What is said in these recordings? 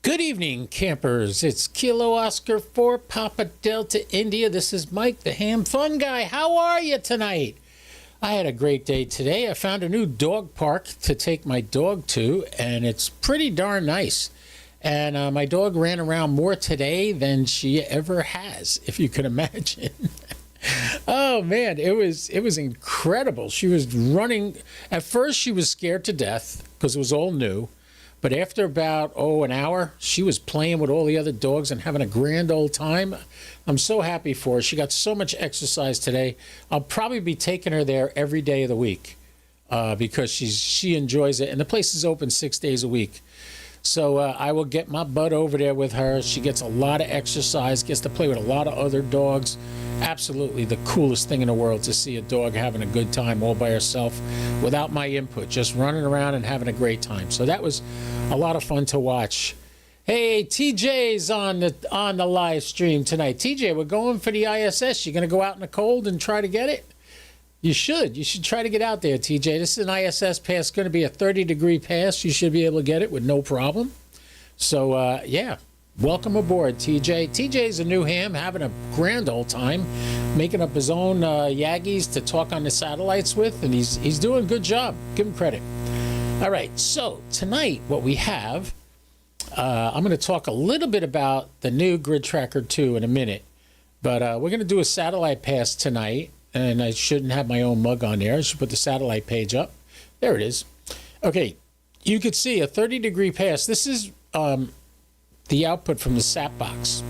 Good evening, campers. It's Kilo Oscar 4 Papa Delta India. This is Mike, the ham fun guy. How are you tonight? I had a great day today. I found a new dog park to take my dog to, and it's pretty darn nice. And my dog ran around more today than she ever has, if you can imagine. Oh man, it was incredible. She was running. At first, she was scared to death because it was all new. But after about, an hour, she was playing with all the other dogs and having a grand old time. I'm so happy for her. She got so much exercise today. I'll probably be taking her there every day of the week because she enjoys it. And the place is open 6 days a week. So I will get my butt over there with her. She gets a lot of exercise, gets to play with a lot of other dogs. Absolutely the coolest thing in the world to see a dog having a good time all by herself without my input, just running around and having a great time. So that was a lot of fun to watch. Hey, TJ's on the live stream tonight. TJ, we're going for the ISS. You going to go out in the cold and try to get it? You should try to get out there, TJ. This is an ISS pass. It's going to be a 30-degree pass. You should be able to get it with no problem. So, yeah, welcome aboard, TJ. TJ's a new ham, having a grand old time, making up his own Yagis to talk on the satellites with, and he's doing a good job. Give him credit. All right, so tonight what we have, I'm going to talk a little bit about the new Grid Tracker 2 in a minute, but we're going to do a satellite pass tonight. And I shouldn't have my own mug on there. I should put the satellite page up. There it is. Okay, you could see a 30-degree pass. This is the output from the sat box.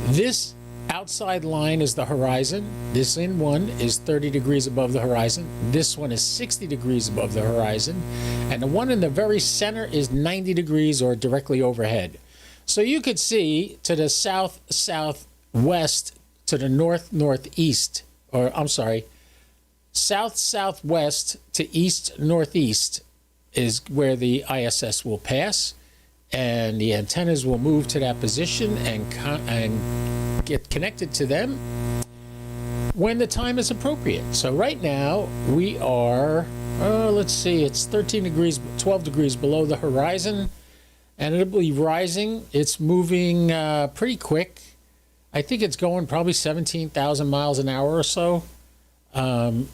This outside line is the horizon. This in one is 30 degrees above the horizon. This one is 60 degrees above the horizon. And the one in the very center is 90 degrees or directly overhead. So you could see to the south-southwest, to the north-northeast, or I'm sorry, south-southwest to east-northeast is where the ISS will pass, and the antennas will move to that position and get connected to them when the time is appropriate. So right now we are, let's see, it's 13 degrees, 12 degrees below the horizon, and it'll be rising. It's moving pretty quick. I think it's going probably 17,000 miles an hour or so. Well,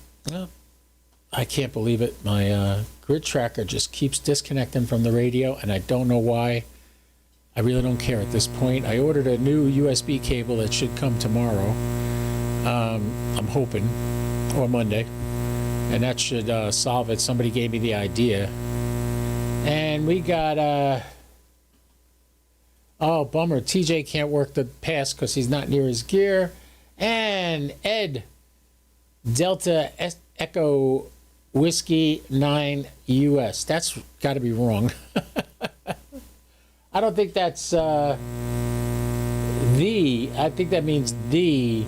I can't believe it. My grid tracker just keeps disconnecting from the radio, and I don't know why. I really don't care at this point. I ordered a new USB cable that should come tomorrow. I'm hoping, or Monday, and that should solve it. Somebody gave me the idea. And we got... oh, bummer. TJ can't work the pass because he's not near his gear. And Ed, Delta Echo Whiskey 9 US. That's got to be wrong. I don't think that's I think that means the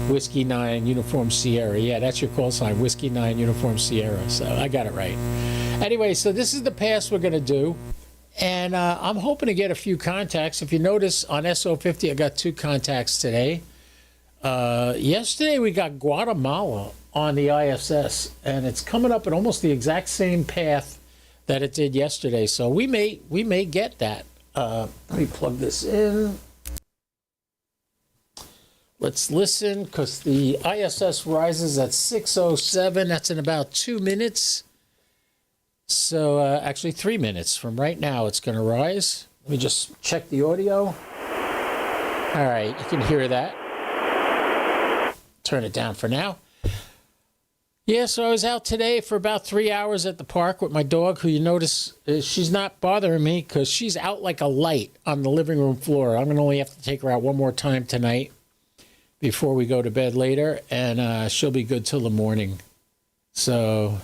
Whiskey 9 Uniform Sierra. Yeah, that's your call sign, Whiskey 9 Uniform Sierra. So I got it right. Anyway, so this is the pass we're going to do. And I'm hoping to get a few contacts. If you notice on SO50, I got 2 contacts today. Yesterday, we got Guatemala on the ISS, and it's coming up at almost the exact same path that it did yesterday. So we may get that. Let me plug this in. Let's listen, because the ISS rises at 6:07. That's in about 2 minutes. So actually 3 minutes from right now it's going to rise. Let me just check the audio. All right, you can hear that. Turn it down for now. Yeah, so I was out today for about 3 hours at the park with my dog, who you notice she's not bothering me because she's out like a light on the living room floor. I'm going to only have to take her out one more time tonight before we go to bed later, and she'll be good till the morning. So...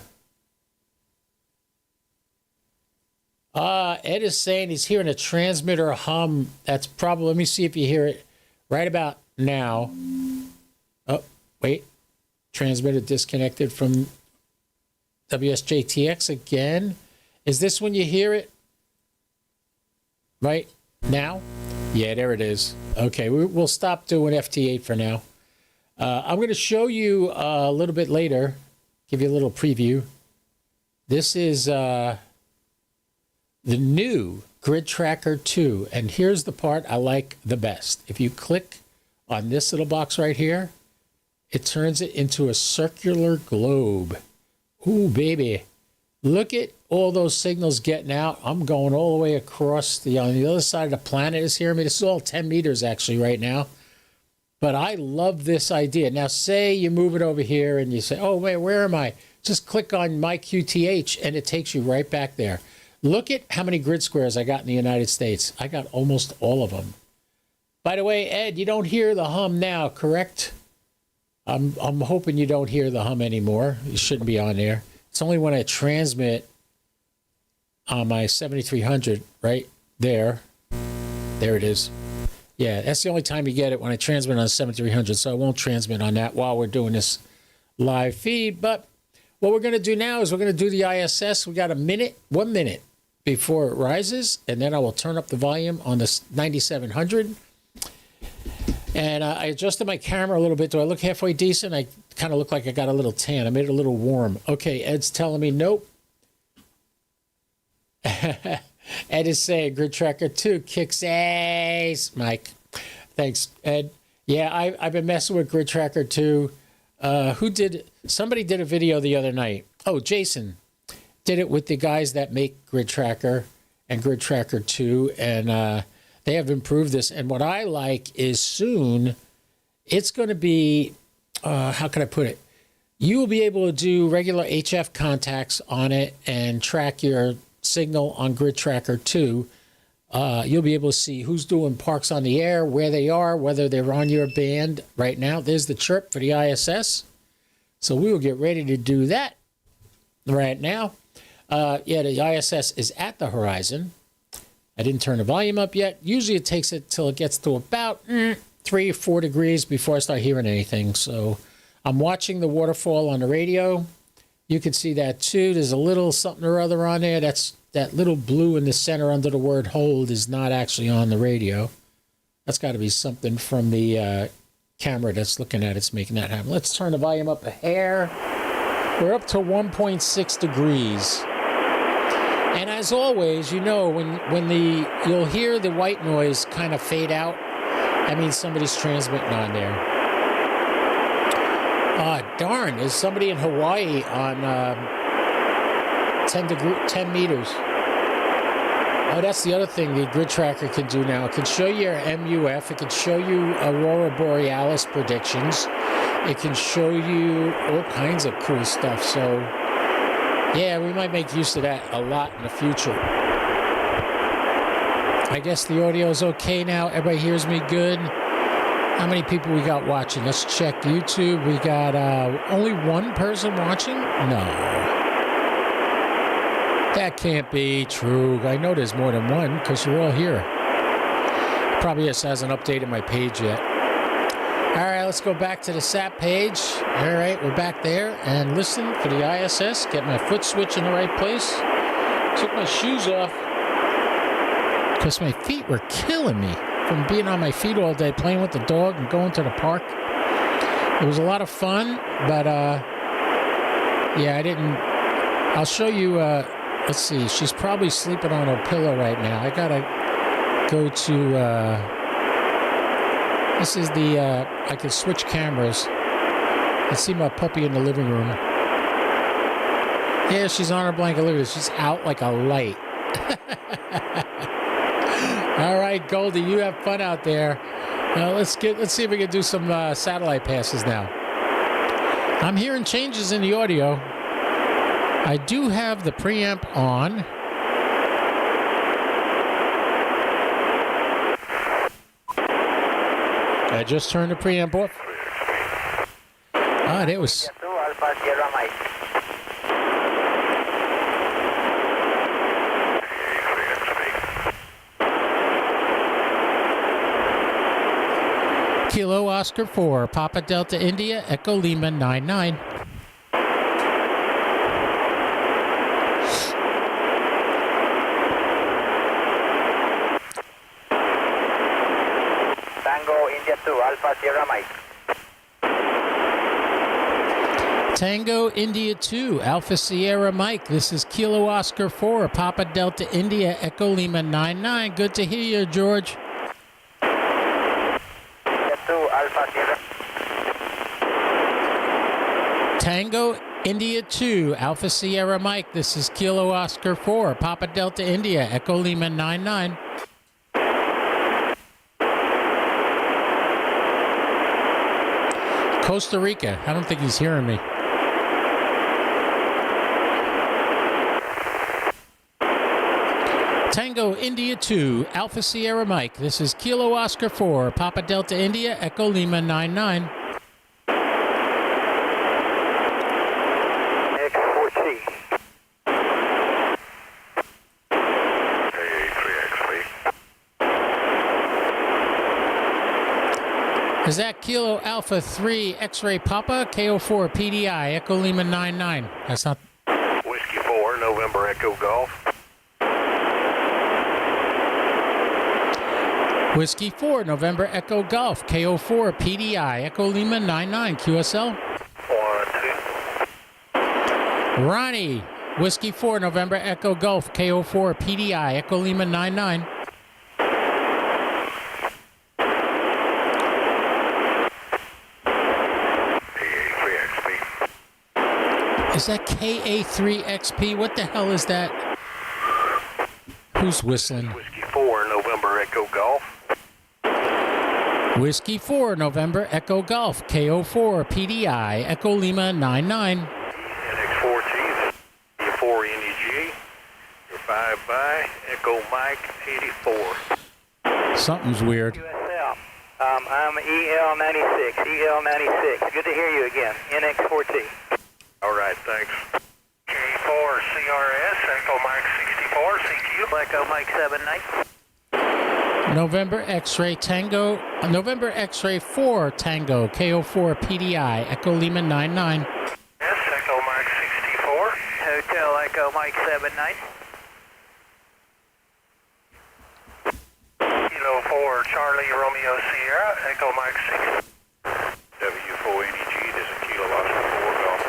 Ed is saying he's hearing a transmitter hum. That's probably, let me see if you hear it right about now. Oh, wait. Transmitter disconnected from WSJTX again. Is this when you hear it? Right now? Yeah, there it is. Okay, we'll stop doing FT8 for now. I'm going to show you a little bit later, give you a little preview. This is... the new Grid Tracker 2. And here's the part I like the best. If you click on this little box right here, it turns it into a circular globe. Ooh, baby. Look at all those signals getting out. I'm going all the way across on the other side of the planet is hearing me. This is all 10 meters actually right now. But I love this idea. Now, say you move it over here and you say, oh, wait, where am I? Just click on my QTH and it takes you right back there. Look at how many grid squares I got in the United States. I got almost all of them. By the way, Ed, you don't hear the hum now, correct? I'm hoping you don't hear the hum anymore. You shouldn't be on there. It's only when I transmit on my 7300 right there. There it is. Yeah, that's the only time you get it, when I transmit on 7300. So I won't transmit on that while we're doing this live feed. But what we're going to do now is we're going to do the ISS. We got 1 minute before it rises. And then I will turn up the volume on the 9700. And I adjusted my camera a little bit. Do I look halfway decent? I kind of look like I got a little tan. I made it a little warm. Okay, Ed's telling me nope. Ed is saying Grid Tracker 2 kicks ass, Mike. Thanks, Ed. Yeah, I've been messing with Grid Tracker 2. Somebody did a video the other night. Oh, Jason did it with the guys that make Grid Tracker and Grid Tracker 2. And they have improved this. And what I like is soon it's going to be, how can I put it? You will be able to do regular HF contacts on it and track your signal on Grid Tracker 2. You'll be able to see who's doing parks on the air, where they are, whether they're on your band right now. There's the chirp for the ISS. So we will get ready to do that right now. Yeah, the ISS is at the horizon. I didn't turn the volume up yet. Usually it takes it till it gets to about 3 or 4 degrees before I start hearing anything. So I'm watching the waterfall on the radio. You can see that too. There's a little something or other on there. That's that little blue in the center under the word hold is not actually on the radio. That's got to be something from the camera that's looking at it's making that happen. Let's turn the volume up a hair. We're up to 1.6 degrees. And as always, you know, when you'll hear the white noise kind of fade out, that means somebody's transmitting on there. Darn, there's somebody in Hawaii on 10 meters. Oh, that's the other thing the Grid Tracker can do now. It can show you your MUF. It can show you Aurora Borealis predictions. It can show you all kinds of cool stuff. So, yeah, we might make use of that a lot in the future. I guess the audio is okay now. Everybody hears me good. How many people we got watching? Let's check YouTube. We got only one person watching? No. That can't be true. I know there's more than one because you're all here. Probably just hasn't updated my page yet. All right, let's go back to the SAP page. All right, we're back there and listen for the ISS. Get my foot switch in the right place. Took my shoes off because my feet were killing me from being on my feet all day, playing with the dog and going to the park. It was a lot of fun, but yeah, I didn't. I'll show you. Let's see. She's probably sleeping on her pillow right now. I gotta go to. This is the. I can switch cameras. I see my puppy in the living room. Yeah, she's on her blanket. Look at this. She's out like a light. All right, Goldie, you have fun out there. Let's see if we can do some satellite passes now. I'm hearing changes in the audio. I do have the preamp on. I just turned the preamp off. Ah, there was. Kilo Oscar 4, Papa Delta India, Echo Lima 99. Tango India 2, Alpha Sierra Mike. Tango India 2, Alpha Sierra Mike. This is Kilo Oscar 4, Papa Delta India, Echo Lima 99. Good to hear you, George. Alpha Sierra. Tango India 2, Alpha Sierra Mike. This is Kilo Oscar 4, Papa Delta India, Echo Lima 99. Costa Rica. I don't think he's hearing me. Tango India 2, Alpha Sierra Mike. This is Kilo Oscar 4, Papa Delta India, Echo Lima 99. Is that Kilo Alpha 3 X-Ray Papa, KO4 PDI, Echo Lima 99? That's not... Whiskey 4, November Echo Golf. Whiskey 4, November Echo Golf, KO4 PDI, Echo Lima 99, QSL. 1, 2. Ronnie, Whiskey 4, November Echo Golf, KO4 PDI, Echo Lima 99. Is that KA3XP? What the hell is that? Who's whistling? Whiskey 4, November Echo Golf. Whiskey 4, November Echo Golf, KO4 PDI, Echo Lima 99. NX4G, 4 NEG. Your 5 by Echo Mike 84. Something's weird. QSL. I'm EL96. EL96. Good to hear you again. NX4T. All right, thanks. K4 CRS, Echo Mike 64, CQ. Echo Mike 79. November X-Ray Tango, November X-Ray 4 Tango, KO4 PDI, Echo Lima 99. Yes, Echo Mike 64. Hotel Echo Mike 79. Kilo 4 Charlie Romeo Sierra, Echo Mike 6. W4NEG, this is Kilo Oscar 4 Golf.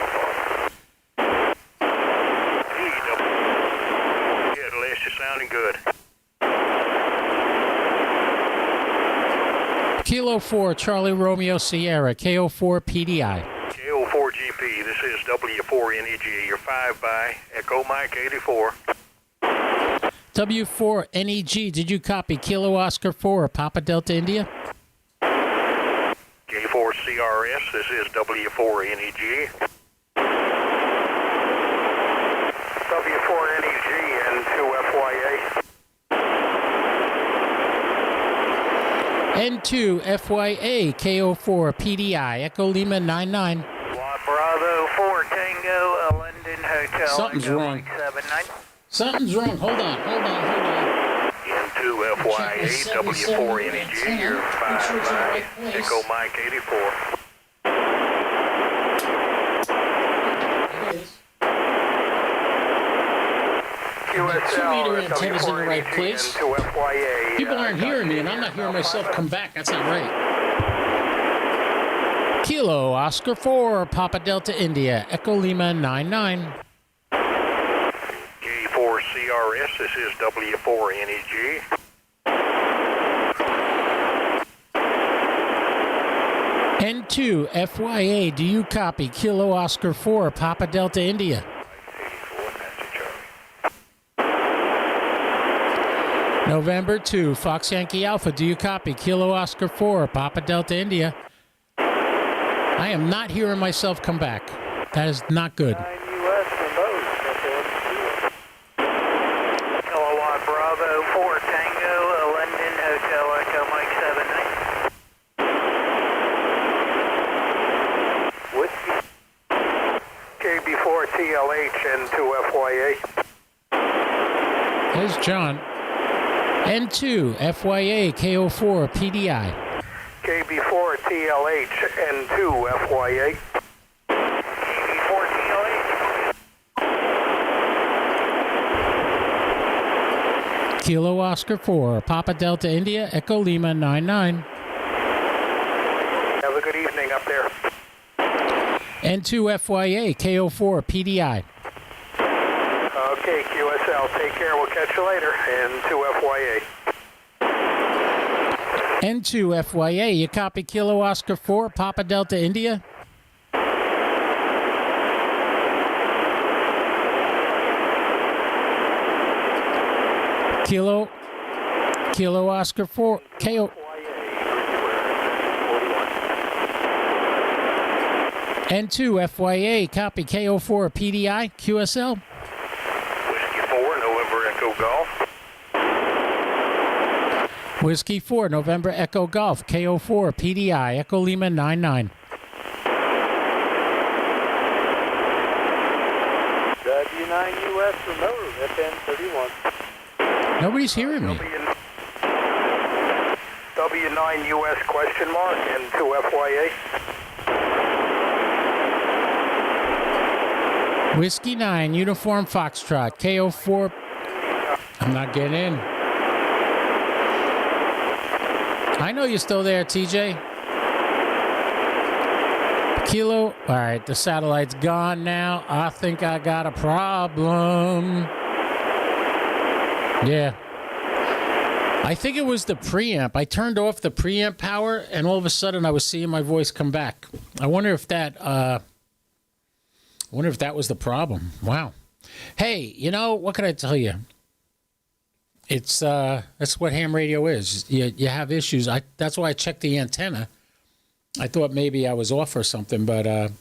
Yeah, the list is sounding good. Kilo 4 Charlie Romeo Sierra, KO4 PDI. KO4 GP, this is W4NEG, your 5 by Echo Mike 84. W4 NEG, did you copy Kilo Oscar 4, Papa Delta India? K4 CRS, this is W4NEG. W4NEG and 2FYA. N2 FYA, KO4 PDI, Echo Lima 99. Bravo 4 Tango, London Hotel. Something's Echo wrong. Mike 79. Something's wrong. Hold on. N2 FYA, W4NEG, your 5 by Echo Mike 84. Two-meter antenna's in the right place. People aren't hearing me, and I'm not hearing myself come back. That's not right. Kilo Oscar 4, Papa Delta India, Echo Lima 99. K4 CRS, this is W4NEG. N2 FYA, do you copy Kilo Oscar 4, Papa Delta India? 84, Nancy Charlie. November 2, Fox Yankee Alpha, do you copy Kilo Oscar 4, Papa Delta India? I am not hearing myself come back. That is not good. Kilowatt Bravo 4 Tango, London Hotel Echo Mike 79. Whiskey. KB4 TLH and 2FYA. There's John. N2 FYA, KO4 PDI. KB4 TLH and 2FYA. KB4 TLH. Kilo Oscar 4, Papa Delta India, Echo Lima 99. Have a good evening up there. N2 FYA, KO4 PDI. Okay, QSL, take care. We'll catch you later. And 2FYA. N2 FYA, you copy Kilo Oscar 4, Papa Delta India? Kilo Oscar 4, KO. N2 FYA, copy KO4 PDI, QSL. Whiskey 4, November Echo Golf. Whiskey 4, November Echo Golf, KO4 PDI, Echo Lima 99. W9US remote, FN31. Nobody's hearing me. W9US question mark and 2FYA. Whiskey 9, Uniform Foxtrot, KO4. I'm not getting in. I know you're still there, TJ. Kilo. All right, the satellite's gone now. I think I got a problem. Yeah. I think it was the preamp. I turned off the preamp power, and all of a sudden I was seeing my voice come back. I wonder if that was the problem. Wow. Hey, you know, what can I tell you? It's that's what ham radio is. You have issues. That's why I checked the antenna. I thought maybe I was off or something, but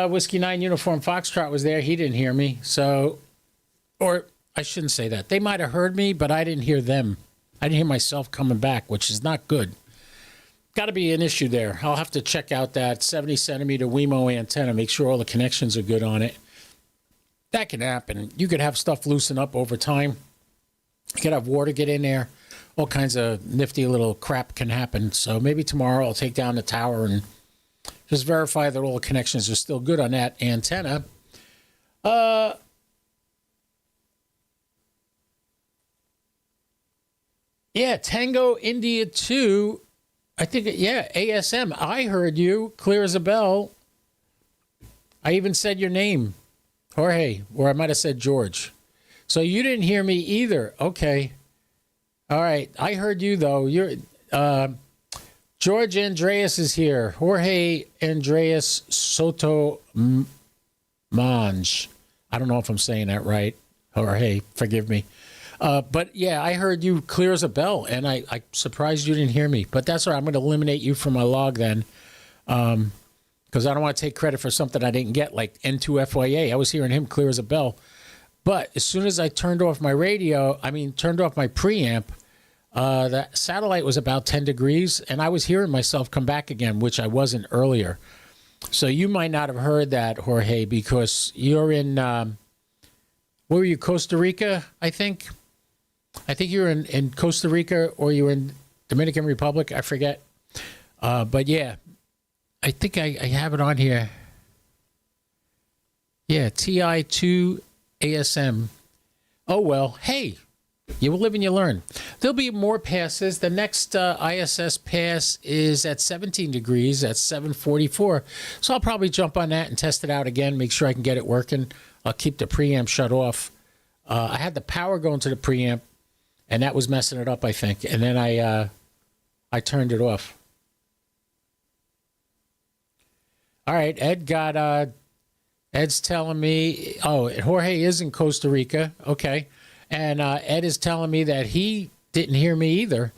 Whiskey 9 Uniform Foxtrot was there. He didn't hear me. So, or I shouldn't say that. They might have heard me, but I didn't hear them. I didn't hear myself coming back, which is not good. Got to be an issue there. I'll have to check out that 70 centimeter WeMo antenna, make sure all the connections are good on it. That can happen. You could have stuff loosen up over time. You could have water get in there. All kinds of nifty little crap can happen. So maybe tomorrow I'll take down the tower and just verify that all the connections are still good on that antenna. Yeah, Tango India 2. I think, yeah, ASM. I heard you, clear as a bell. I even said your name, Jorge, or I might have said George. So you didn't hear me either. Okay. All right. I heard you, though. You're George Andreas is here. Jorge Andreas Soto Mange. I don't know if I'm saying that right. Jorge, forgive me. But, yeah, I heard you clear as a bell, and I surprised you didn't hear me. But that's all right. I'm going to eliminate you from my log then, because I don't want to take credit for something I didn't get, like N2FYA. I was hearing him clear as a bell. But as soon as I turned off my turned off my preamp, the satellite was about 10 degrees, and I was hearing myself come back again, which I wasn't earlier. So you might not have heard that, Jorge, because you're in, where were you, Costa Rica, I think? I think you were in Costa Rica, or you were in Dominican Republic, I forget. But yeah, I think I have it on here. Yeah, TI2 ASM. Oh, well, hey, you live and you learn. There'll be more passes. The next ISS pass is at 17 degrees at 744. So I'll probably jump on that and test it out again, make sure I can get it working. I'll keep the preamp shut off. I had the power going to the preamp, and that was messing it up, I think. And then I turned it off. All right, Ed's telling me, Jorge is in Costa Rica. Okay. And Ed is telling me that he didn't hear me either.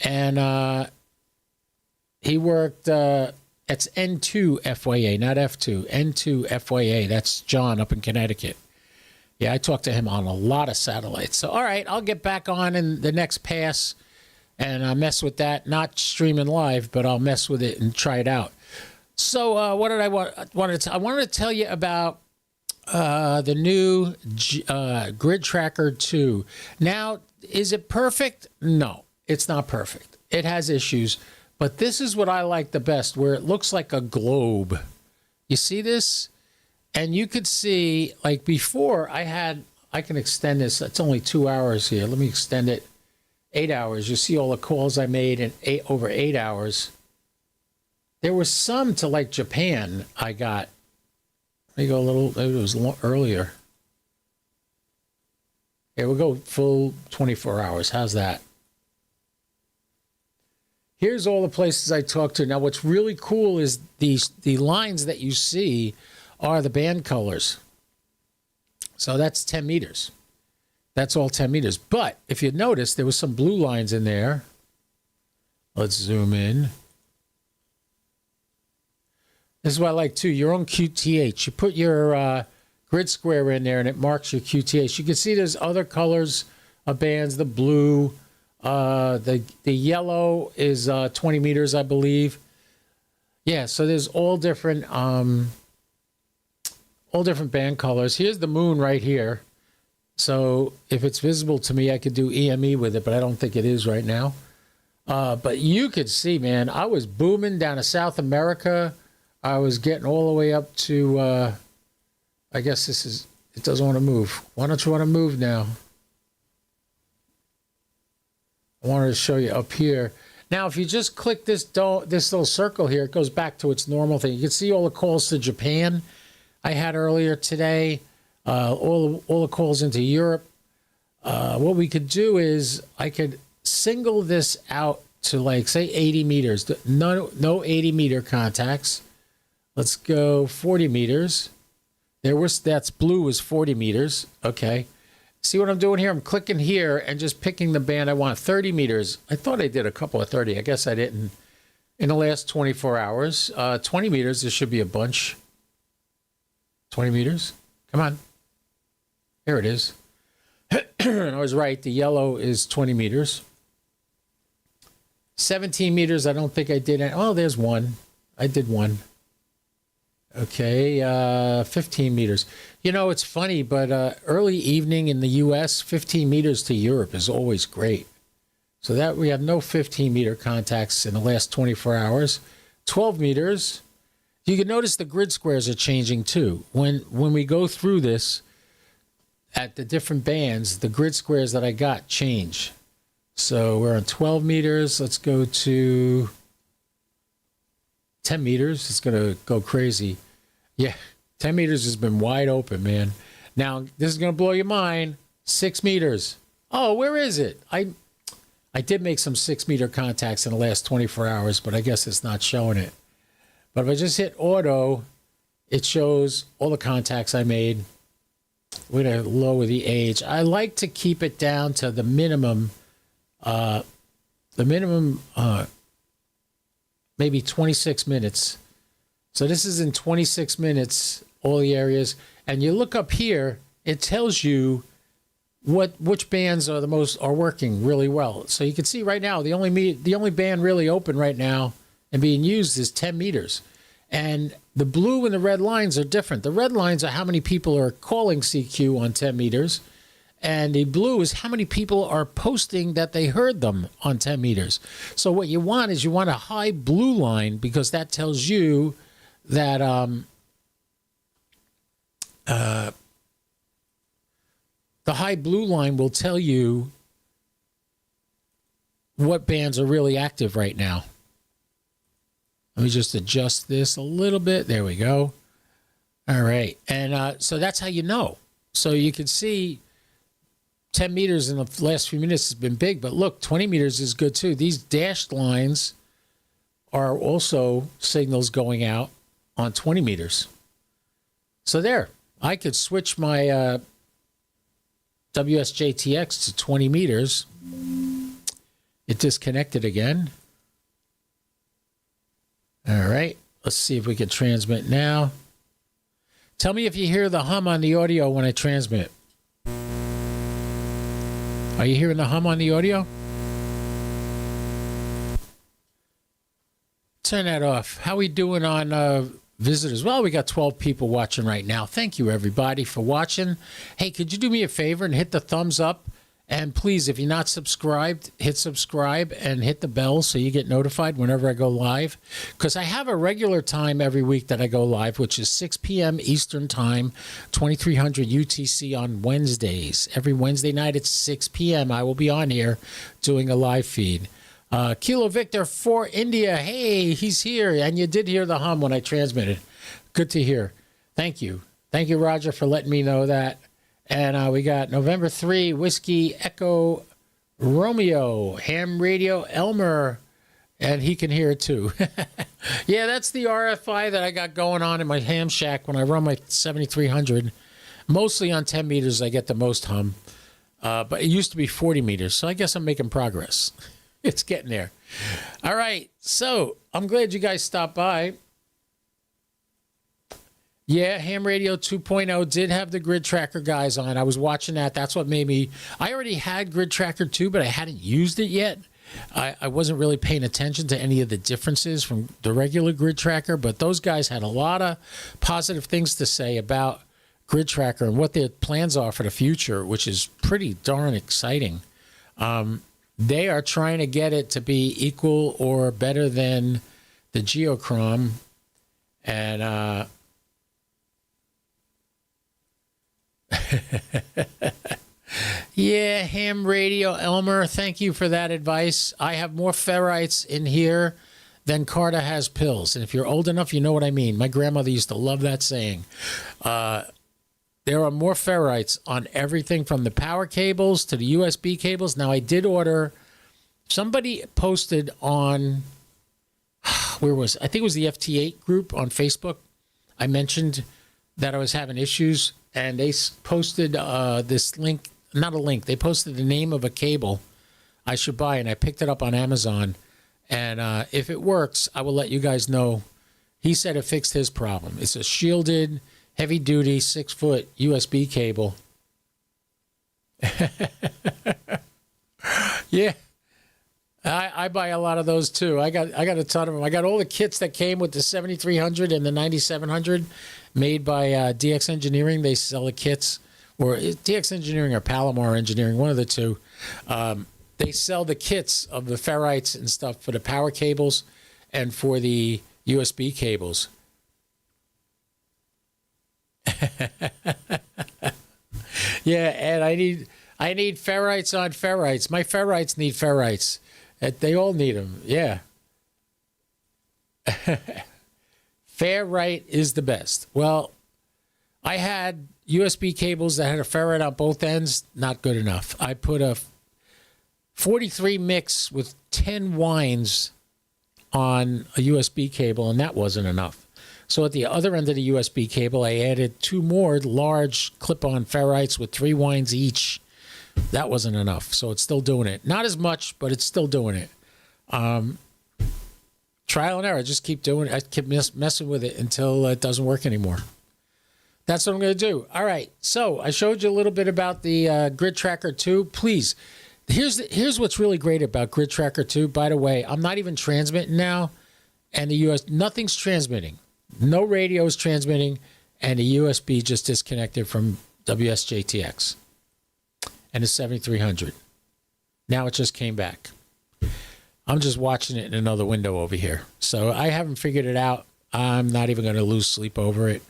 And he worked, it's N2 FYA, not F2. N2 FYA. That's John up in Connecticut. Yeah, I talked to him on a lot of satellites. So, all right, I'll get back on in the next pass and I'll mess with that. Not streaming live, but I'll mess with it and try it out. So what did I want to I wanted to tell you about the new Grid Tracker 2. Now, is it perfect? No, it's not perfect. It has issues. But this is what I like the best, where it looks like a globe. You see this? And you could see, like before, I can extend this. It's only 2 hours here. Let me extend it 8 hours. You see all the calls I made in over 8 hours. There was some to like Japan I got. Let me go a little, maybe it was earlier. Yeah, we'll go full 24 hours. How's that? Here's all the places I talked to. Now, what's really cool is the lines that you see are the band colors. So that's 10 meters. That's all 10 meters. But if you notice, there was some blue lines in there. Let's zoom in. This is what I like, too. Your own QTH. You put your grid square in there, and it marks your QTH. You can see there's other colors of bands, the blue. The yellow is 20 meters, I believe. Yeah, so there's all different band colors. Here's the moon right here. So if it's visible to me, I could do EME with it, but I don't think it is right now. But you could see, man, I was booming down to South America. I was getting all the way up to, I guess it doesn't want to move. Why don't you want to move now? I wanted to show you up here. Now, if you just click this little circle here, it goes back to its normal thing. You can see all the calls to Japan I had earlier today, all the calls into Europe. What we could do is I could single this out to, like, say 80 meters. No 80 meter contacts. Let's go 40 meters. That's blue is 40 meters. Okay. See what I'm doing here? I'm clicking here and just picking the band I want. 30 meters. I thought I did a couple of 30. I guess I didn't. In the last 24 hours. 20 meters, there should be a bunch. 20 meters. Come on. Here it is. I was right. The yellow is 20 meters. 17 meters, I don't think I did. Oh, there's one. I did one. Okay, 15 meters. You know, it's funny, but early evening in the U.S., 15 meters to Europe is always great. So that we have no 15 meter contacts in the last 24 hours. 12 meters. You can notice the grid squares are changing too. When we go through this at the different bands, the grid squares that I got change. So we're on 12 meters. Let's go to 10 meters. It's going to go crazy. Yeah, 10 meters has been wide open, man. Now, this is going to blow your mind. 6 meters. Oh, where is it? I did make some 6 meter contacts in the last 24 hours, but I guess it's not showing it. But if I just hit auto, it shows all the contacts I made. We're going to lower the age. I like to keep it down to the minimum. Maybe 26 minutes. So this is in 26 minutes, all the areas. And you look up here, it tells you which bands are working really well. So you can see right now, the only band really open right now and being used is 10 meters. And the blue and the red lines are different. The red lines are how many people are calling CQ on 10 meters. And the blue is how many people are posting that they heard them on 10 meters. So what you want is a high blue line, because that tells you that the high blue line will tell you what bands are really active right now. Let me just adjust this a little bit. There we go. All right. And so that's how you know. So you can see 10 meters in the last few minutes has been big, but look, 20 meters is good too. These dashed lines are also signals going out on 20 meters. So there, I could switch my WSJTX to 20 meters. It disconnected again. All right, let's see if we can transmit now. Tell me if you hear the hum on the audio when I transmit. Are you hearing the hum on the audio? Turn that off. How we doing on visitors? Well, we got 12 people watching right now. Thank you, everybody, for watching. Hey, could you do me a favor and hit the thumbs up? And please, if you're not subscribed, hit subscribe and hit the bell so you get notified whenever I go live. Because I have a regular time every week that I go live, which is 6 p.m. Eastern Time, 2300 UTC on Wednesdays. Every Wednesday night at 6 p.m. I will be on here doing a live feed. Kilo Victor 4 India. Hey, he's here. And you did hear the hum when I transmitted. Good to hear. Thank you. Thank you, Roger, for letting me know that. And we got November 3, Whiskey Echo Romeo, Ham Radio Elmer. And he can hear it too. Yeah, that's the RFI that I got going on in my ham shack when I run my 7300. Mostly on 10 meters, I get the most hum. But it used to be 40 meters, so I guess I'm making progress. It's getting there. All right, so I'm glad you guys stopped by. Yeah, Ham Radio 2.0 did have the Grid Tracker guys on. I was watching that. That's what made me... I already had Grid Tracker 2, but I hadn't used it yet. I wasn't really paying attention to any of the differences from the regular Grid Tracker, but those guys had a lot of positive things to say about Grid Tracker and what their plans are for the future, which is pretty darn exciting. They are trying to get it to be equal or better than the Geochrom. And yeah, Ham Radio Elmer, thank you for that advice. I have more ferrites in here than Carter has pills. And if you're old enough, you know what I mean. My grandmother used to love that saying. There are more ferrites on everything from the power cables to the USB cables. Now, I did order... Somebody posted on... I think it was the FT8 group on Facebook. I mentioned that I was having issues, and they posted this link... Not a link. They posted the name of a cable I should buy, and I picked it up on Amazon. And if it works, I will let you guys know. He said it fixed his problem. It's a shielded, heavy-duty, 6-foot USB cable. Yeah. I buy a lot of those, too. I got a ton of them. I got all the kits that came with the 7300 and the 9700 made by DX Engineering. They sell the kits. Or DX Engineering or Palomar Engineering, one of the two. They sell the kits of the ferrites and stuff for the power cables and for the USB cables. Yeah, and I need ferrites on ferrites. My ferrites need ferrites. They all need them. Yeah. Ferrite is the best. Well, I had USB cables that had a ferrite on both ends. Not good enough. I put a 43 mix with 10 wines on a USB cable, and that wasn't enough. So at the other end of the USB cable, I added 2 more large clip-on ferrites with 3 wines each. That wasn't enough, so it's still doing it. Not as much, but it's still doing it. Trial and error. Just keep doing it. I keep messing with it until it doesn't work anymore. That's what I'm going to do. All right. So I showed you a little bit about the Grid Tracker 2. Please, here's what's really great about Grid Tracker 2. By the way, I'm not even transmitting now, and nothing's transmitting. No radio is transmitting, and the USB just disconnected from WSJTX and the 7300. Now it just came back. I'm just watching it in another window over here. So I haven't figured it out. I'm not even going to lose sleep over it.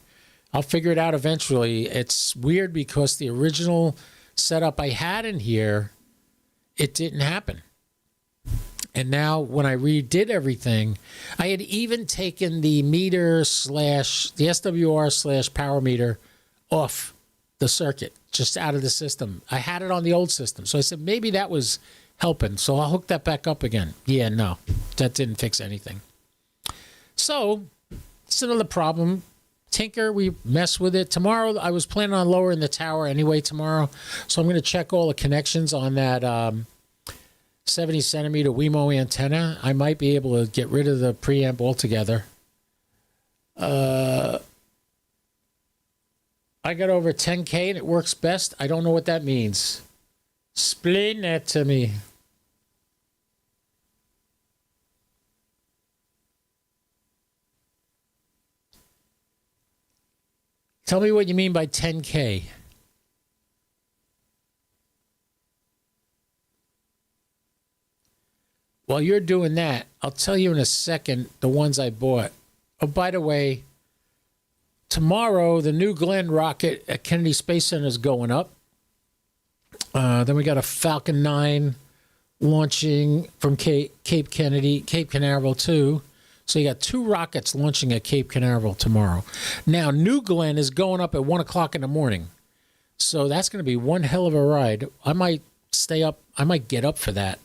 I'll figure it out eventually. It's weird because the original setup I had in here, it didn't happen. And now when I redid everything, I had even taken the meter / the SWR / power meter off the circuit, just out of the system. I had it on the old system. So I said, maybe that was helping. So I'll hook that back up again. Yeah, no, that didn't fix anything. So it's another problem. Tinker, we mess with it. Tomorrow, I was planning on lowering the tower anyway tomorrow. So I'm going to check all the connections on that 70 centimeter WeMo antenna. I might be able to get rid of the preamp altogether. I got over 10K and it works best. I don't know what that means. Explain that to me. Tell me what you mean by 10K. While you're doing that, I'll tell you in a second the ones I bought. Oh, by the way, tomorrow the New Glenn rocket at Kennedy Space Center is going up. Then we got a Falcon 9 launching from Cape Canaveral too. So you got 2 rockets launching at Cape Canaveral tomorrow. Now, New Glenn is going up at 1 o'clock in the morning. So that's going to be one hell of a ride. I might stay up. I might get up for that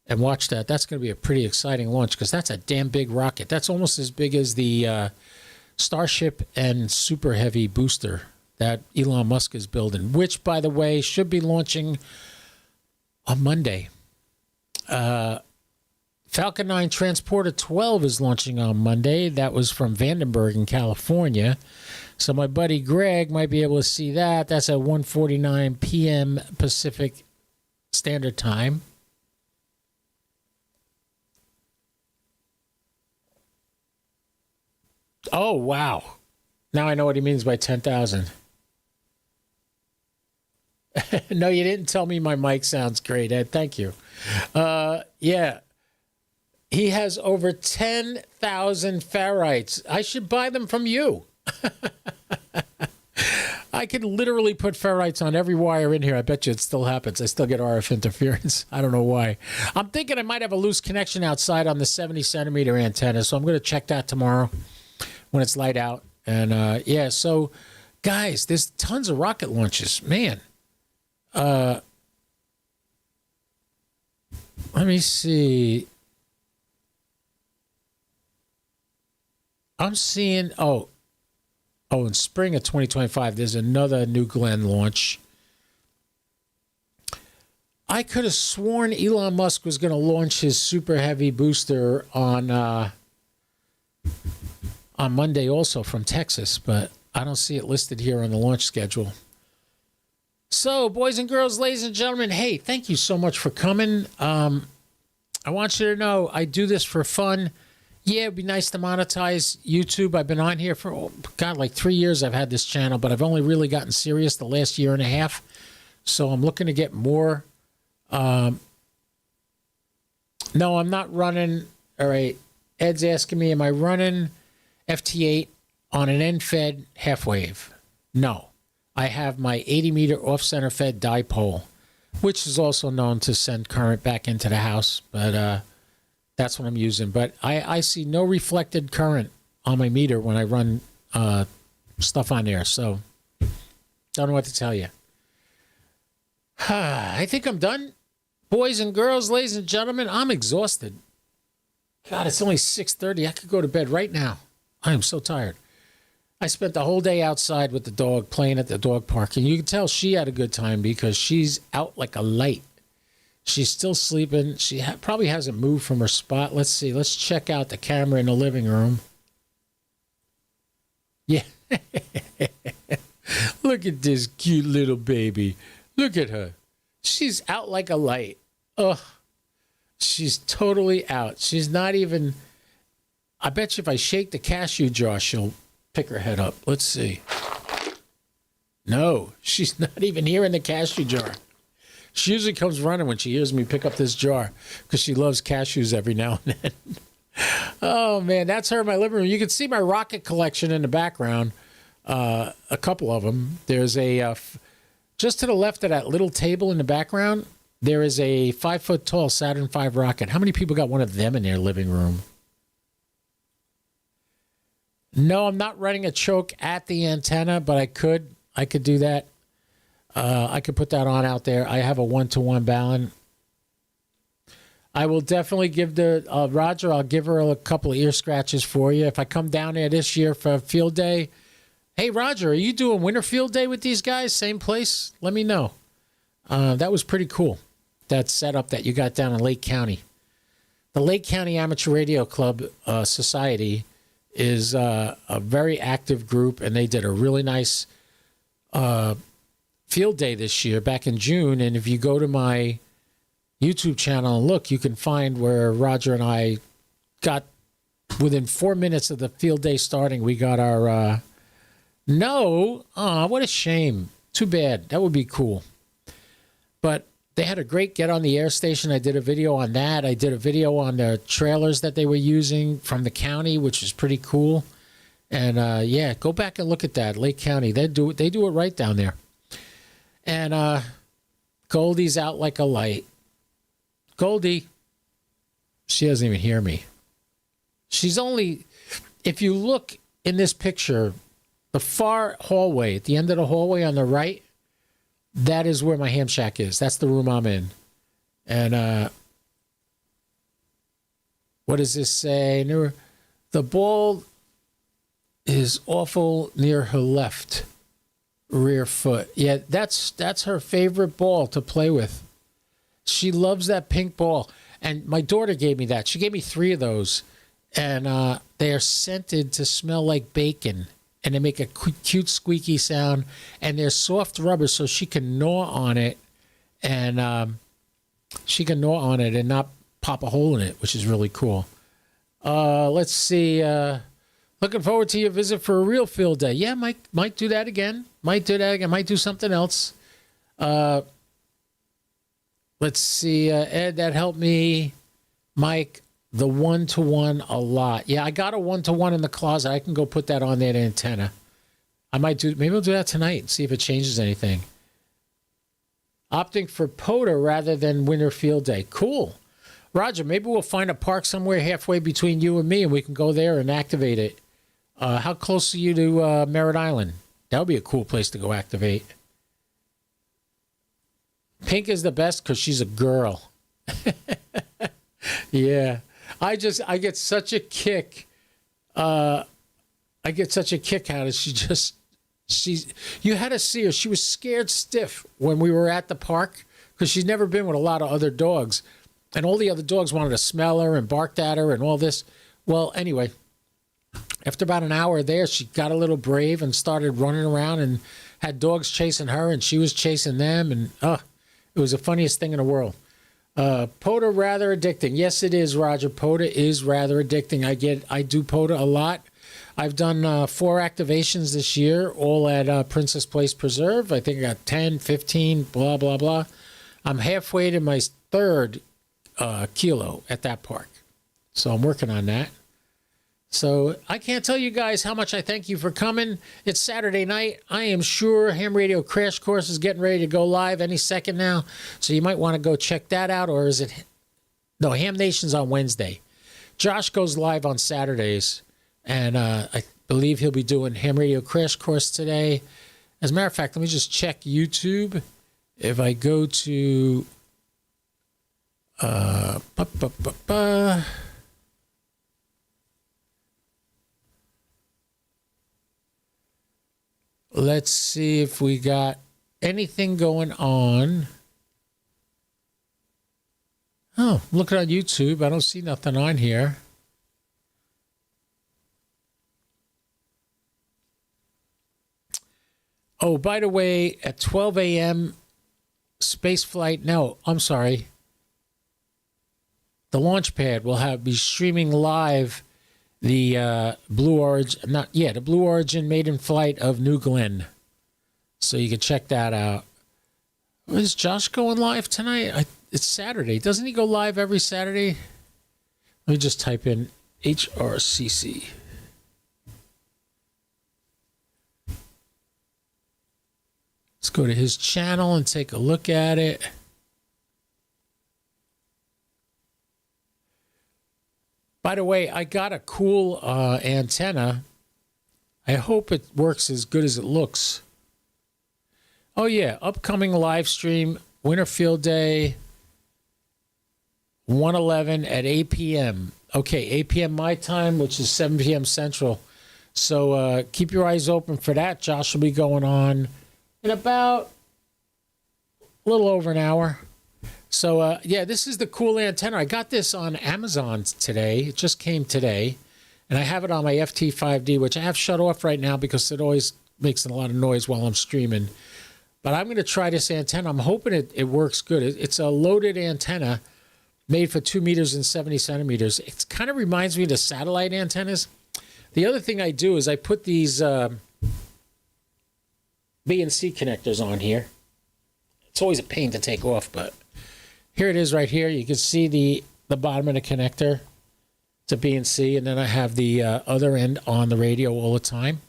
and watch that. That's going to be a pretty exciting launch because that's a damn big rocket. That's almost as big as the Starship and Super Heavy booster that Elon Musk is building, which, by the way, should be launching on Monday. Falcon 9 Transporter 12 is launching on Monday. That was from Vandenberg in California. So my buddy Greg might be able to see that. That's at 1:49 p.m. Pacific Standard Time. Oh, wow. Now I know what he means by 10,000. No, you didn't tell me my mic sounds great, Ed. Thank you. Yeah. He has over 10,000 ferrites. I should buy them from you. I could literally put ferrites on every wire in here. I bet you it still happens. I still get RF interference. I don't know why. I'm thinking I might have a loose connection outside on the 70-centimeter antenna, so I'm going to check that tomorrow when it's light out. And, yeah, so, guys, there's tons of rocket launches. Man. Let me see. I'm seeing, in spring of 2025, there's another New Glenn launch. I could have sworn Elon Musk was going to launch his Super Heavy booster on Monday also from Texas, but I don't see it listed here on the launch schedule. So, boys and girls, ladies and gentlemen, hey, thank you so much for coming. I want you to know I do this for fun. Yeah, it'd be nice to monetize YouTube. I've been on here for, like 3 years I've had this channel, but I've only really gotten serious the last year and a half. So I'm looking to get more. No, I'm not running. All right. Ed's asking me, am I running FT8 on an end-fed half-wave? No. I have my 80-meter off-center fed dipole, which is also known to send current back into the house, but that's what I'm using. But I see no reflected current on my meter when I run stuff on there, so don't know what to tell you. I think I'm done. Boys and girls, ladies and gentlemen, I'm exhausted. God, it's only 6:30. I could go to bed right now. I am so tired. I spent the whole day outside with the dog playing at the dog park, and you can tell she had a good time because she's out like a light. She's still sleeping. She probably hasn't moved from her spot. Let's see. Let's check out the camera in the living room. Yeah. Look at this cute little baby. Look at her. She's out like a light. Ugh. She's totally out. She's not even... I bet you if I shake the cashew jar, she'll pick her head up. Let's see. No, she's not even here in the cashew jar. She usually comes running when she hears me pick up this jar because she loves cashews every now and then. Oh, man, that's her in my living room. You can see my rocket collection in the background, a couple of them. There's a, just to the left of that little table in the background, there is a 5-foot-tall Saturn V rocket. How many people got one of them in their living room? No, I'm not running a choke at the antenna, but I could do that. I could put that on out there. I have a 1-to-1 balun. I will definitely give the Roger. I'll give her a couple of ear scratches for you if I come down there this year for field day. Hey, Roger, are you doing winter field day with these guys? Same place? Let me know. That was pretty cool. That setup that you got down in Lake County. The Lake County Amateur Radio Club Society is a very active group, and they did a really nice field day this year back in June. And if you go to my YouTube channel and look, you can find where Roger and I got, within 4 minutes of the field day starting, we got our what a shame. Too bad. That would be cool. But they had a great get on the air station. I did a video on that. I did a video on the trailers that they were using from the county, which is pretty cool. And yeah, go back and look at that. Lake County, they do it right down there. And Goldie's out like a light. Goldie. She doesn't even hear me. She's only, if you look in this picture, the far hallway, at the end of the hallway on the right, that is where my ham shack is. That's the room I'm in. And what does this say? The ball is awful near her left rear foot. Yeah, that's her favorite ball to play with. She loves that pink ball. And my daughter gave me that. She gave me 3 of those. And they are scented to smell like bacon. And they make a cute squeaky sound. And they're soft rubber so she can gnaw on it. And she can gnaw on it and not pop a hole in it, which is really cool. Let's see. Looking forward to your visit for a real field day. Yeah, might do that again. Might do something else. Let's see. Ed, that helped me. Mike, the 1-to-1 a lot. Yeah, I got a 1-to-1 in the closet. I can go put that on that antenna. Maybe I'll do that tonight and see if it changes anything. Opting for POTA rather than winter field day. Cool. Roger, maybe we'll find a park somewhere halfway between you and me and we can go there and activate it. How close are you to Merritt Island? That would be a cool place to go activate. Pink is the best because she's a girl. Yeah. I get such a kick. I get such a kick out of it. You had to see her. She was scared stiff when we were at the park because she's never been with a lot of other dogs. And all the other dogs wanted to smell her and barked at her and all this. Well, anyway, after about an hour there, she got a little brave and started running around and had dogs chasing her and she was chasing them. And it was the funniest thing in the world. POTA rather addicting. Yes, it is, Roger. POTA is rather addicting. I do POTA a lot. I've done 4 activations this year, all at Princess Place Preserve. I think I got 10, 15, blah, blah, blah. I'm halfway to my 3rd kilo at that park. So I'm working on that. So I can't tell you guys how much I thank you for coming. It's Saturday night. I am sure Ham Radio Crash Course is getting ready to go live any second now. So you might want to go check that out. Or is it? No, Ham Nation's on Wednesday. Josh goes live on Saturdays. And I believe he'll be doing Ham Radio Crash Course today. As a matter of fact, let me just check YouTube. If I go to... Let's see if we got anything going on. Oh, looking on YouTube. I don't see nothing on here. Oh, by the way, at 12 a.m., space flight. No, I'm sorry. The launch pad will be streaming live the Blue Origin, the Blue Origin maiden flight of New Glenn. So you can check that out. Is Josh going live tonight? It's Saturday. Doesn't he go live every Saturday? Let me just type in HRCC. Let's go to his channel and take a look at it. By the way, I got a cool antenna. I hope it works as good as it looks. Oh, yeah. Upcoming live stream, Winter Field Day, 1/11 at 8 p.m. Okay, 8 p.m. my time, which is 7 p.m. Central. So keep your eyes open for that. Josh will be going on in about a little over an hour. So, this is the cool antenna. I got this on Amazon today. It just came today. And I have it on my FT5D, which I have shut off right now because it always makes a lot of noise while I'm streaming. But I'm going to try this antenna. I'm hoping it works good. It's a loaded antenna made for 2 meters and 70 centimeters. It kind of reminds me of the satellite antennas. The other thing I do is I put these B and C connectors on here. It's always a pain to take off, but here it is right here. You can see the bottom of the connector to B and C, and then I have the other end on the radio all the time.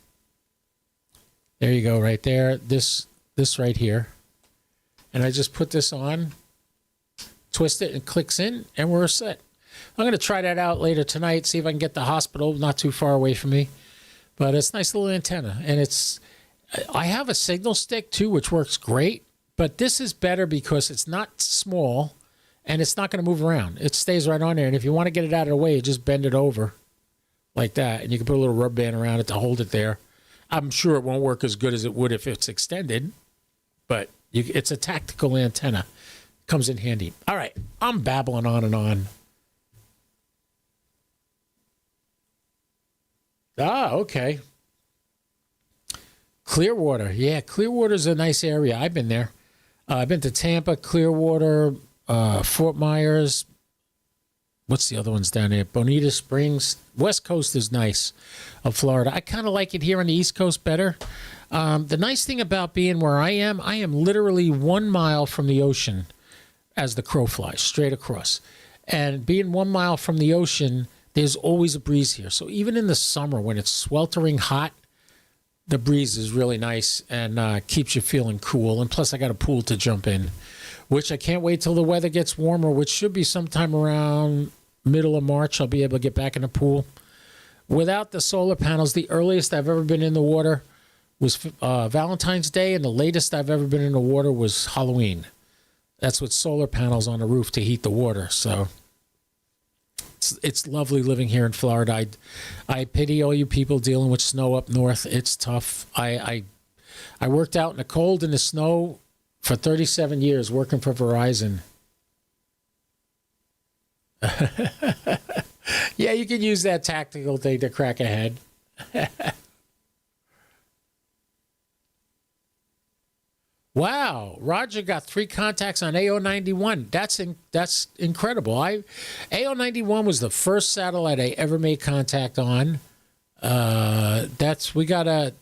There you go, right there. This right here. And I just put this on twist it and clicks in, and we're set. I'm going to try that out later tonight, see if I can get the hospital not too far away from me. But it's a nice little antenna. And I have a signal stick too, which works great. But this is better because it's not small and it's not going to move around. It stays right on there. And if you want to get it out of the way, you just bend it over like that. And you can put a little rubber band around it to hold it there. I'm sure it won't work as good as it would if it's extended. But it's a tactical antenna. Comes in handy. All right. I'm babbling on and on. Ah, okay. Clearwater. Yeah, Clearwater's a nice area. I've been there. I've been to Tampa, Clearwater, Fort Myers. What's the other ones down there? Bonita Springs. West Coast is nice of Florida. I kind of like it here on the East Coast better. The nice thing about being where I am literally 1 mile from the ocean as the crow flies, straight across. And being 1 mile from the ocean, there's always a breeze here. So even in the summer when it's sweltering hot, the breeze is really nice and keeps you feeling cool. And plus I got a pool to jump in, which I can't wait till the weather gets warmer, which should be sometime around middle of March. I'll be able to get back in the pool. Without the solar panels, the earliest I've ever been in the water was Valentine's Day, and the latest I've ever been in the water was Halloween. That's with solar panels on the roof to heat the water. So it's lovely living here in Florida. I pity all you people dealing with snow up north. It's tough. I worked out in the cold and the snow for 37 years working for Verizon. Yeah, you can use that tactical thing to crack ahead. Wow, Roger got 3 contacts on AO91. That's incredible. AO91 was the first satellite I ever made contact on. We got a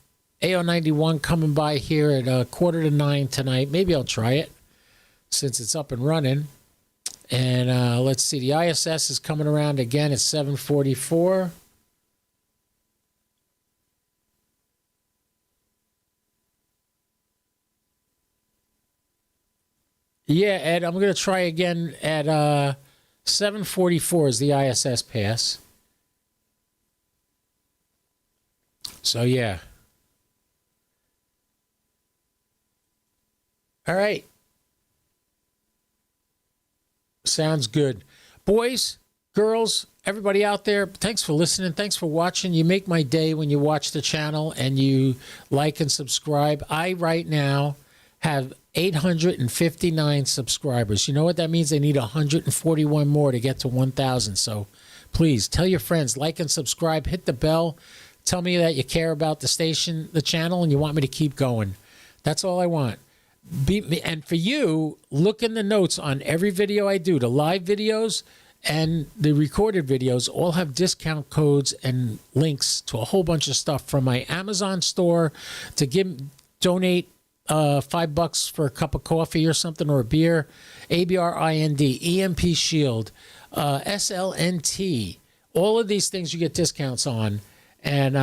AO91 coming by here at 8:45 tonight. Maybe I'll try it since it's up and running. And let's see, the ISS is coming around again at 7:44. Yeah, Ed, I'm going to try again at 7:44 is the ISS Pass. So, yeah. All right. Sounds good. Boys, girls, everybody out there, thanks for listening. Thanks for watching. You make my day when you watch the channel and you like and subscribe. I, right now, have 859 subscribers. You know what that means? They need 141 more to get to 1,000. So please tell your friends, like and subscribe, hit the bell. Tell me that you care about the station, the channel, and you want me to keep going. That's all I want. And for you, look in the notes on every video I do. The live videos and the recorded videos all have discount codes and links to a whole bunch of stuff from my Amazon store to donate $5 for a cup of coffee or something, or a beer, ABRIND, EMP Shield, SLNT, all of these things you get discounts on, and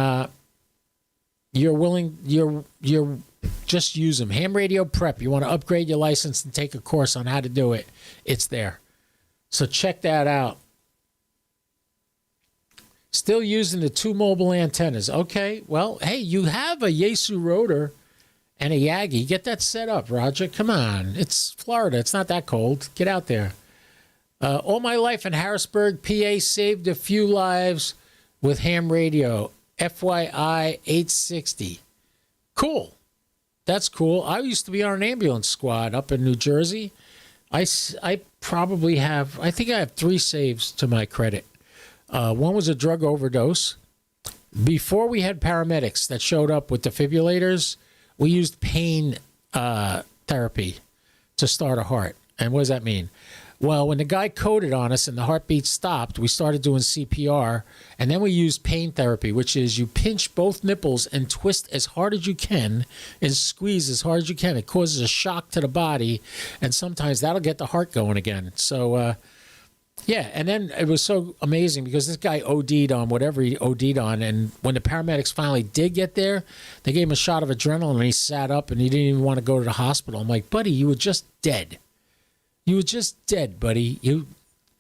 you're just use them. Ham radio prep. You want to upgrade your license and take a course on how to do it. It's there. So check that out. Still using the 2 mobile antennas. Okay. Well, hey, you have a Yaesu rotor and a Yagi. Get that set up, Roger. Come on. It's Florida. It's not that cold. Get out there. All my life in Harrisburg, PA, saved a few lives with ham radio. FYI 860. Cool. That's cool. I used to be on an ambulance squad up in New Jersey. I probably have, I think I have 3 saves to my credit. One was a drug overdose. Before we had paramedics that showed up with defibrillators, we used pain therapy to start a heart. And what does that mean? Well, when the guy coded on us and the heartbeat stopped, we started doing CPR, and then we used pain therapy, which is you pinch both nipples and twist as hard as you can and squeeze as hard as you can. It causes a shock to the body, and sometimes that'll get the heart going again. So, yeah, and then it was so amazing because this guy OD'd on whatever he OD'd on, and when the paramedics finally did get there, they gave him a shot of adrenaline, and he sat up, and he didn't even want to go to the hospital. I'm like, buddy, you were just dead. You were just dead, buddy. You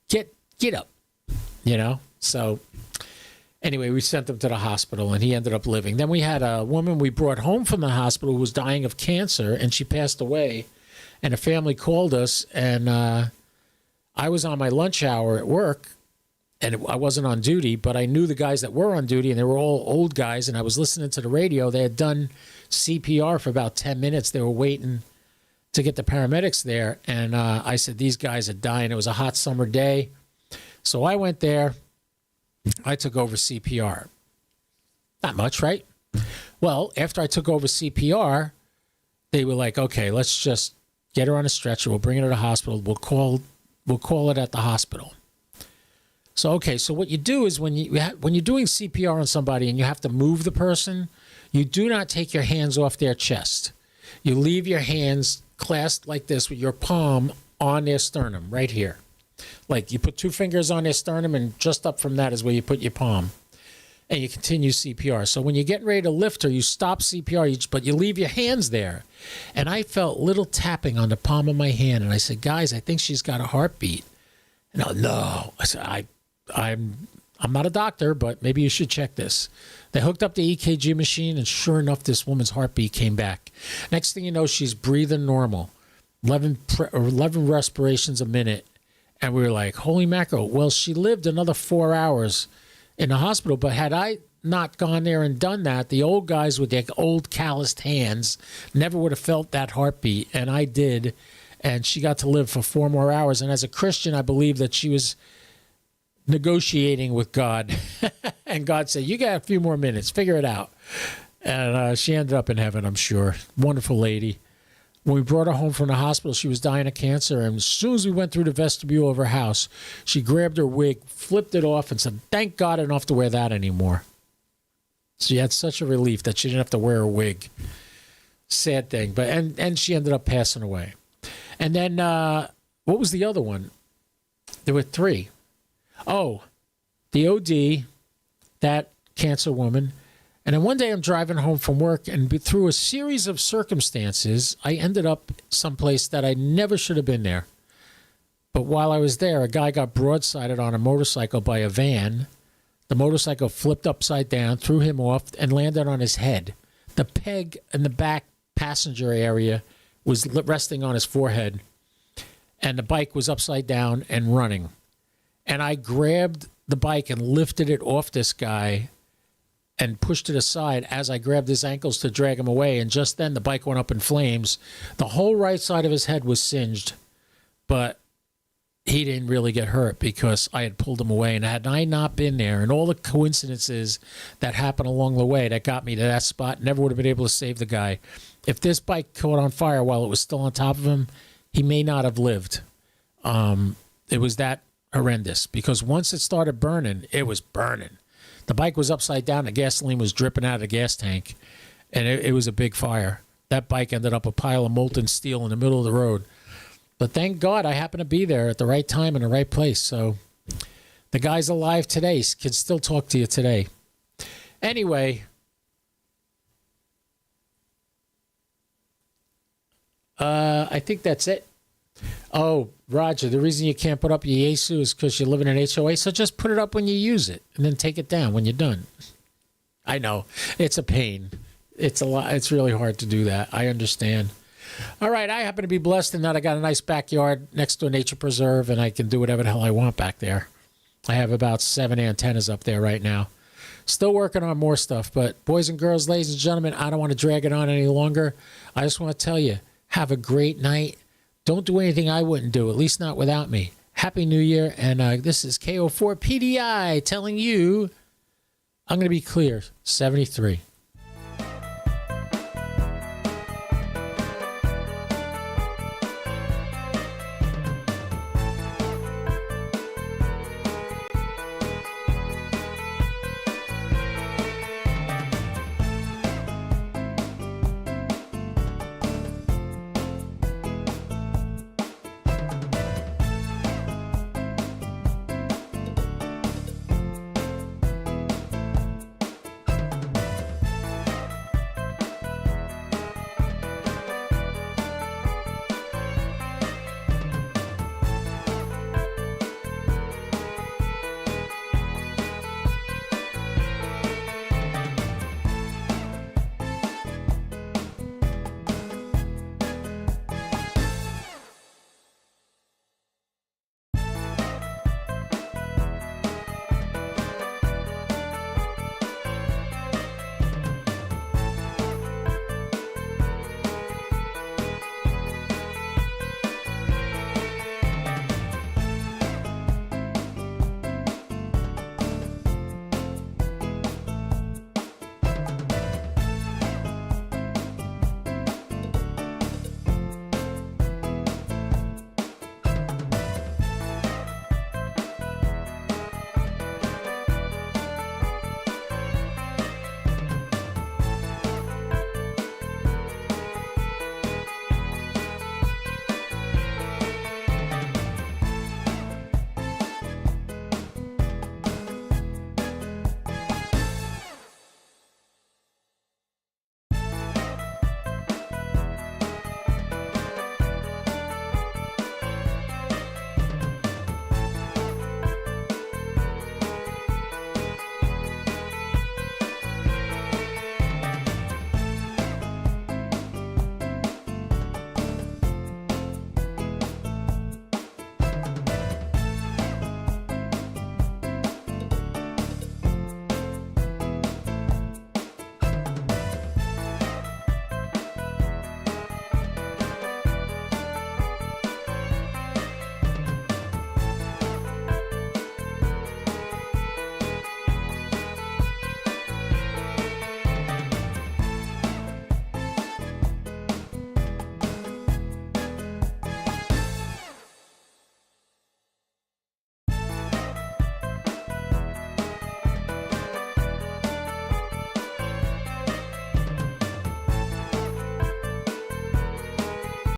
get up, So anyway, we sent him to the hospital, and he ended up living. Then we had a woman we brought home from the hospital who was dying of cancer, and she passed away. And a family called us, and I was on my lunch hour at work, and I wasn't on duty, but I knew the guys that were on duty, and they were all old guys, and I was listening to the radio. They had done CPR for about 10 minutes. They were waiting to get the paramedics there, and I said, these guys are dying. It was a hot summer day. So I went there. I took over CPR. Not much, right? Well, after I took over CPR, they were like, okay, let's just get her on a stretcher. We'll bring her to the hospital. We'll call it at the hospital. So, okay, so what you do is when you're doing CPR on somebody and you have to move the person, you do not take your hands off their chest. You leave your hands clasped like this with your palm on their sternum, right here. Like you put two fingers on their sternum, and just up from that is where you put your palm. And you continue CPR. So when you're getting ready to lift her, you stop CPR, but you leave your hands there. And I felt little tapping on the palm of my hand. And I said, guys, I think she's got a heartbeat. No. I said, I'm not a doctor, but maybe you should check this. They hooked up the EKG machine, and sure enough, this woman's heartbeat came back. Next thing you know, she's breathing normal, 11 respirations a minute. And we were like, holy mackerel. Well, she lived another 4 hours in the hospital, but had I not gone there and done that, the old guys with their old calloused hands never would have felt that heartbeat, and I did, and she got to live for 4 more hours. And as a Christian, I believe that she was negotiating with God, and God said, you got a few more minutes, figure it out. And she ended up in heaven, I'm sure. Wonderful lady. When we brought her home from the hospital, she was dying of cancer, and as soon as we went through the vestibule of her house, she grabbed her wig, flipped it off, and said, thank God I don't have to wear that anymore. She had such a relief that she didn't have to wear a wig. Sad thing. But and she ended up passing away. And then, what was the other one? There were 3. Oh, the OD, that cancer woman. And then one day I'm driving home from work, and through a series of circumstances, I ended up someplace that I never should have been there. But while I was there, a guy got broadsided on a motorcycle by a van. The motorcycle flipped upside down, threw him off, and landed on his head. The peg in the back passenger area was resting on his forehead, and the bike was upside down and running. And I grabbed the bike and lifted it off this guy and pushed it aside as I grabbed his ankles to drag him away. And just then the bike went up in flames. The whole right side of his head was singed, but he didn't really get hurt because I had pulled him away. And had I not been there, and all the coincidences that happened along the way that got me to that spot, never would have been able to save the guy. If this bike caught on fire while it was still on top of him, he may not have lived. It was that horrendous, because once it started burning, it was burning. The bike was upside down. The gasoline was dripping out of the gas tank, and it was a big fire. That bike ended up a pile of molten steel in the middle of the road. But thank God I happened to be there at the right time in the right place. So the guy's alive today. He can still talk to you today. Anyway, I think that's it. Oh, Roger, the reason you can't put up your Yesu is because you live in an HOA, so just put it up when you use it and then take it down when you're done. I know. It's a pain. It's a lot. It's really hard to do that. I understand. All right, I happen to be blessed in that I got a nice backyard next to a nature preserve, and I can do whatever the hell I want back there. I have about 7 antennas up there right now. Still working on more stuff, but boys and girls, ladies and gentlemen, I don't want to drag it on any longer. I just want to tell you, have a great night. Don't do anything I wouldn't do, at least not without me. Happy New Year, and this is KO4 PDI telling you, I'm going to be clear, 73.